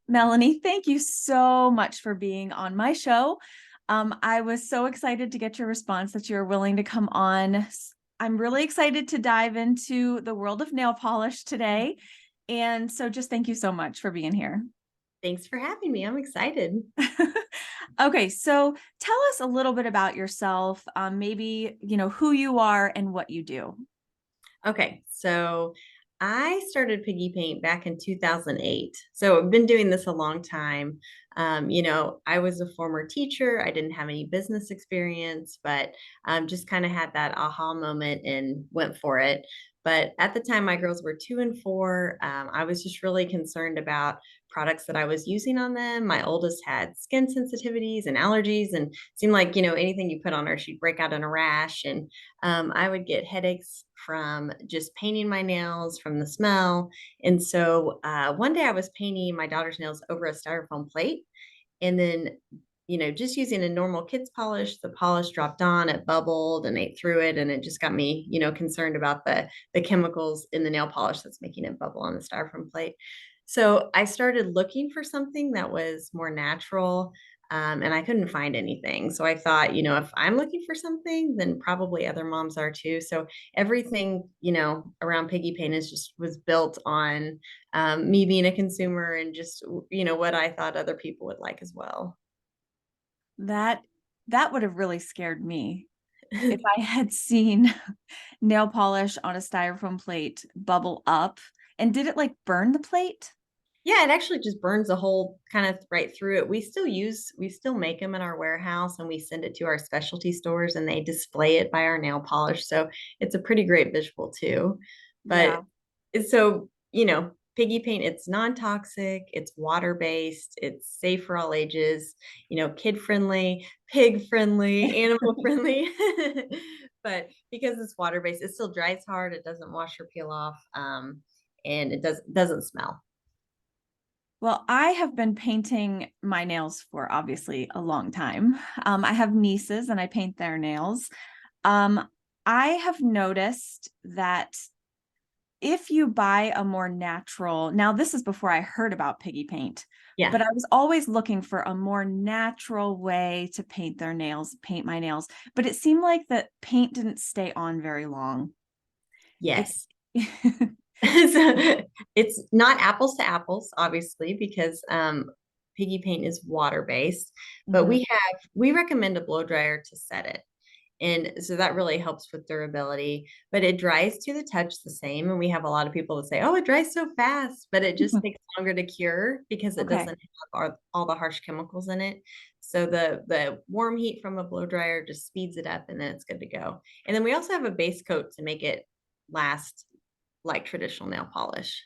Melanie, thank you so much for being on my show. I was so excited to get your response that you're willing to come on. I'm really excited to dive into the world of nail polish today. And so just thank you so much for being here. Thanks for having me. I'm excited. Okay, so tell us a little bit about yourself, maybe, who you are and what you do. Okay, so I started Piggy Paint back in 2008. So I've been doing this a long time. I was a former teacher. I didn't have any business experience, but just kind of had that aha moment and went for it. But at the time, my girls were 2 and 4. I was just really concerned about products that I was using on them. My oldest had skin sensitivities and allergies, and seemed like, anything you put on her, she'd break out in a rash. And I would get headaches from just painting my nails, from the smell. And so one day I was painting my daughter's nails over a styrofoam plate. And then, just using a normal kid's polish, the polish dropped on, it bubbled and ate through it. And it just got me, concerned about the chemicals in the nail polish that's making it bubble on the styrofoam plate. So I started looking for something that was more natural, and I couldn't find anything. So I thought, if I'm looking for something, then probably other moms are too. So everything, around Piggy Paint was built on me being a consumer and just, what I thought other people would like as well. That that would have really scared me if I had seen nail polish on a styrofoam plate bubble up. And did it like burn the plate? Yeah, it actually just burns a hole kind of right through it. We still make them in our warehouse and we send it to our specialty stores and they display it by our nail polish. So it's a pretty great visual too. Yeah. But Piggy paint, it's non-toxic, it's water-based, it's safe for all ages, kid friendly, pig friendly, animal friendly. But because it's water-based, it still dries hard, it doesn't wash or peel off, and it doesn't smell. Well, I have been painting my nails for obviously a long time. I have nieces and I paint their nails. Um, I have noticed that if you buy a more natural, now this is before I heard about piggy paint, Yeah. but I was always looking for a more natural way to paint their nails, paint my nails. But it seemed like that paint didn't stay on very long. It, Yes. So it's not apples to apples, obviously, because piggy paint is water based, but Mhm. we recommend a blow dryer to set it. And so that really helps with durability, but it dries to the touch the same. And we have a lot of people that say, oh, it dries so fast, but it just takes longer to cure because it doesn't Okay. have all the harsh chemicals in it. So the warm heat from a blow dryer just speeds it up and then it's good to go. And then we also have a base coat to make it last like traditional nail polish.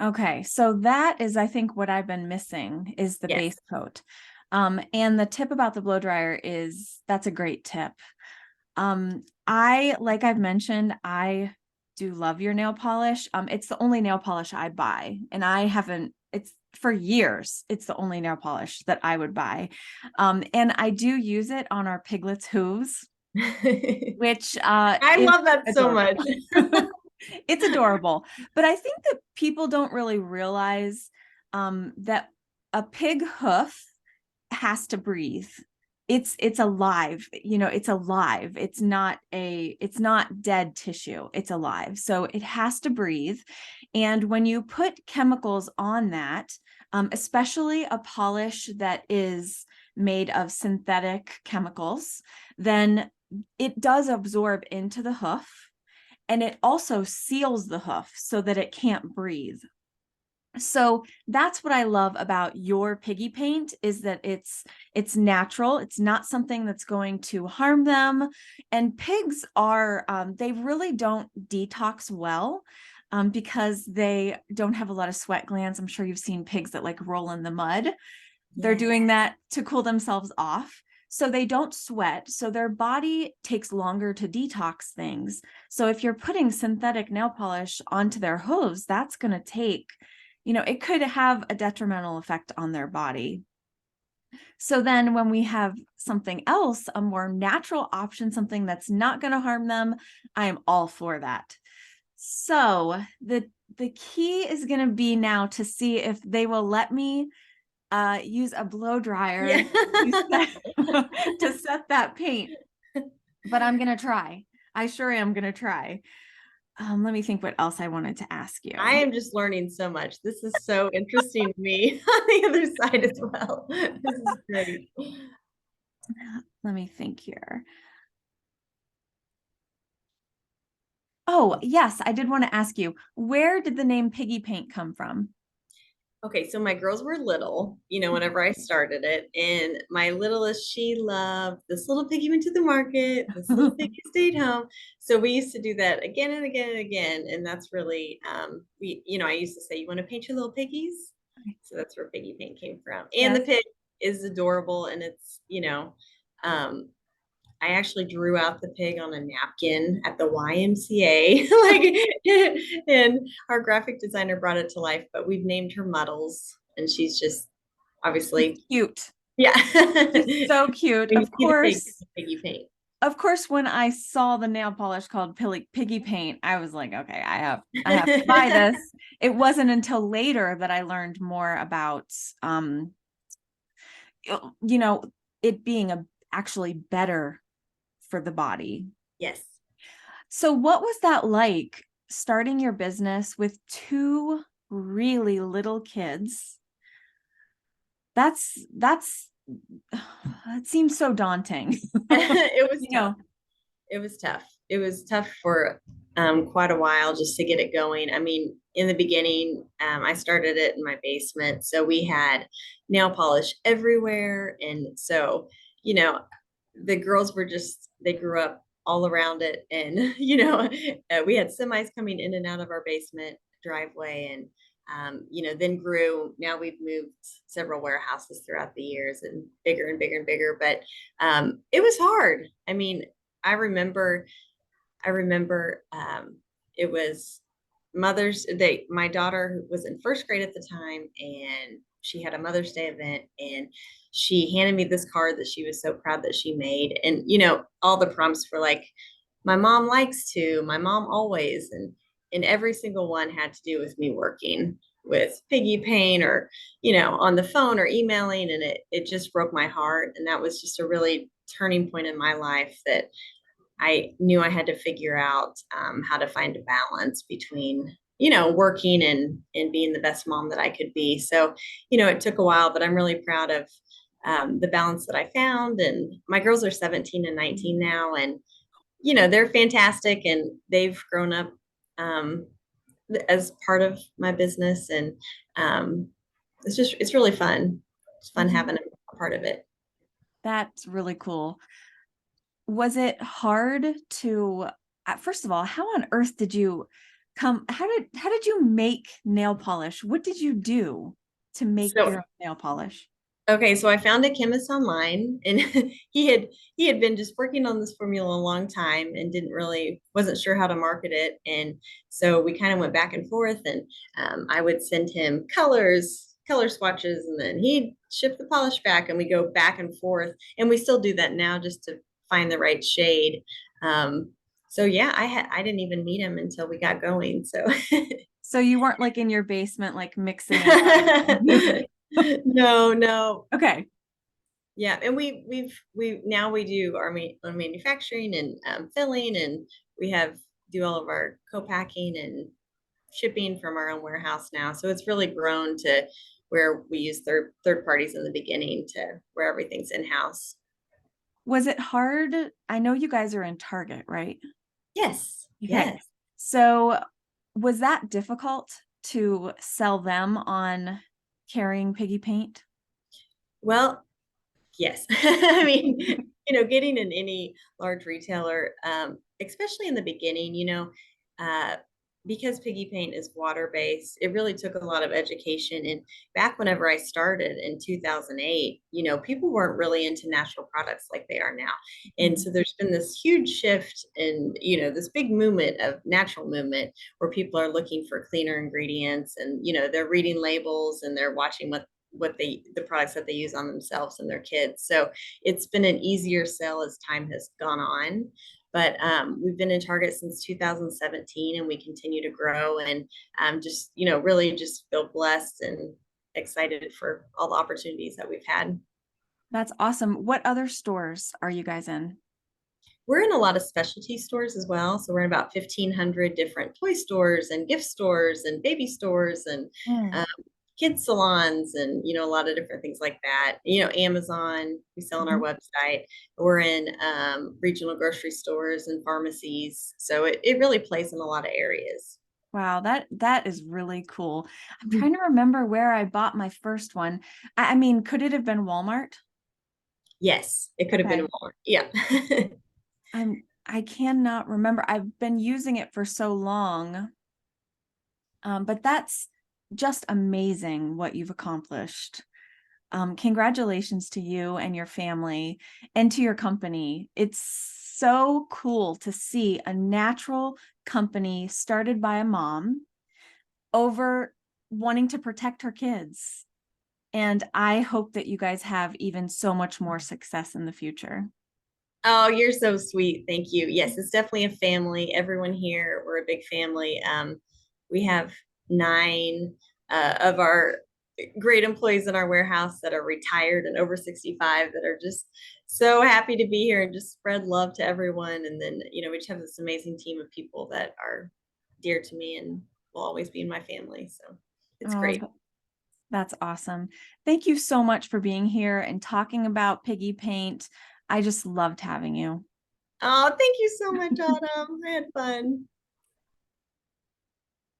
Okay, so that is, I think, what I've been missing is the Yes. base coat. And the tip about the blow dryer is that's a great tip. Like I've mentioned, I do love your nail polish. It's the only nail polish I buy, and I haven't, it's for years, it's the only nail polish that I would buy. And I do use it on our piglets' hooves, which I is love that so adorable. much. It's adorable. But I think that people don't really realize that a pig hoof has to breathe. It's alive, it's alive. It's not dead tissue. It's alive. So it has to breathe. And when you put chemicals on that, especially a polish that is made of synthetic chemicals, then it does absorb into the hoof and it also seals the hoof so that it can't breathe. So that's what I love about your piggy paint is that it's natural. It's not something that's going to harm them. And pigs are they really don't detox well because they don't have a lot of sweat glands. I'm sure you've seen pigs that like roll in the mud. They're Yes. doing that to cool themselves off. So they don't sweat. So their body takes longer to detox things. So if you're putting synthetic nail polish onto their hooves, that's going to take, it could have a detrimental effect on their body. So then when we have something else, a more natural option, something that's not going to harm them, I am all for that. So the key is going to be now to see if they will let me use a blow Yeah. dryer to set, to set that paint. But I'm going to try. I sure am going to try. Let me think what else I wanted to ask I you. am just learning so much. This is so interesting to me on the other side as well. This is great. Let me think here. Oh, yes, I did want to ask you, where did the name Piggy Paint come from? Okay, so my girls were little, whenever I started it. And my littlest, she loved this little piggy went to the market, this little piggy stayed home. So we used to do that again and again and again. And that's really, I used to say, you want to paint your little piggies? So that's where piggy paint came from. And the Yes. pig is adorable. And it's, um, I actually drew out the pig on a napkin at the YMCA, and our graphic designer brought it to life. But we've named her Muddles, and she's just She's obviously, cute. yeah. She's so cute. When you see the pig, it's a piggy paint. Of course, when I saw the nail polish called Piggy Paint, I was like, okay, I have to buy this. It wasn't until later that I learned more about, um, you know, it being actually better for the body. Yes. So what was that like starting your business with two really little kids? That's that seems so daunting. It was You tough. know, It was tough. It was tough for quite a while just to get it going. I mean, in the beginning, I started it in my basement. So we had nail polish everywhere. And so, you know, the girls were just, they grew up all around it. And, we had semis coming in and out of our basement driveway. And, then grew. Now we've moved several warehouses throughout the years and bigger and bigger and bigger. But it was hard. I mean, I remember, it was Mother's Day. My daughter was in first grade at the time, and she had a Mother's Day event, and she handed me this card that she was so proud that she made. And all the prompts were like, "My mom likes to," "My mom always," and every single one had to do with me working with Piggy Paint or on the phone or emailing, and it just broke my heart. And that was just a really turning point in my life that I knew I had to figure out how to find a balance between, working and being the best mom that I could be. So, it took a while, but I'm really proud of the balance that I found. And my girls are 17 and 19 now, and they're fantastic, and they've grown up um, as part of my business, and it's really fun. It's fun mhm, having a part of it. that's really cool. Was it hard to, first of all, how on earth did you how did you make nail polish? What did you do to make So your nail polish? okay, so I found a chemist online, and he had been just working on this formula a long time and wasn't sure how to market it. And so we kind of went back and forth, and I would send him color swatches, and then he'd ship the polish back, and we go back and forth. And we still do that now just to find the right shade. So yeah, I didn't even meet him until we got going. So So you weren't like in your basement, like mixing it up. no, no. Okay. Yeah, and we now we do our manufacturing and filling, and we do all of our co-packing and shipping from our own warehouse now. So it's really grown to where we use third parties in the beginning to where everything's in house. Was it hard? I know you guys are in Target, right? Yes, Okay. yes. So was that difficult to sell them on carrying Piggy Paint? Well, yes. I mean, getting in any large retailer, especially in the beginning, uh, because Piggy Paint is water based, it really took a lot of education. And back whenever I started in 2008, people weren't really into natural products like they are now. And Mhm. so there's been this huge shift in, this big movement of natural movement where people are looking for cleaner ingredients, and, they're reading labels, and they're watching the products that they use on themselves and their kids. So it's been an easier sell as time has gone on. But we've been in Target since 2017, and we continue to grow, and just, really just feel blessed and excited for all the opportunities that we've had. That's awesome. What other stores are you guys in? We're in a lot of specialty stores as well. So we're in about 1,500 different toy stores and gift stores and baby stores and Mm. um, kids salons, and a lot of different things like that. Amazon, we sell on our Mhm. website. We're in regional grocery stores and pharmacies. So it really plays in a lot of areas. Wow, that is really cool. I'm trying to remember where I bought my first one. I mean, could it have been Walmart? Yes, it could have been Okay. more. Yeah. I cannot remember. I've been using it for so long. But that's just amazing what you've accomplished. Congratulations to you and your family and to your company. It's so cool to see a natural company started by a mom over wanting to protect her kids. And I hope that you guys have even so much more success in the future. Oh, you're so sweet. Thank you. Yes, it's definitely a family. Everyone here, we're a big family. We have 9 of our great employees in our warehouse that are retired and over 65 that are just so happy to be here and just spread love to everyone. And then, we just have this amazing team of people that are dear to me and will always be in my family. So it's Oh, great. that's awesome. Thank you so much for being here and talking about Piggy Paint. I just loved having you. Oh, thank you so much, Autumn. I had fun.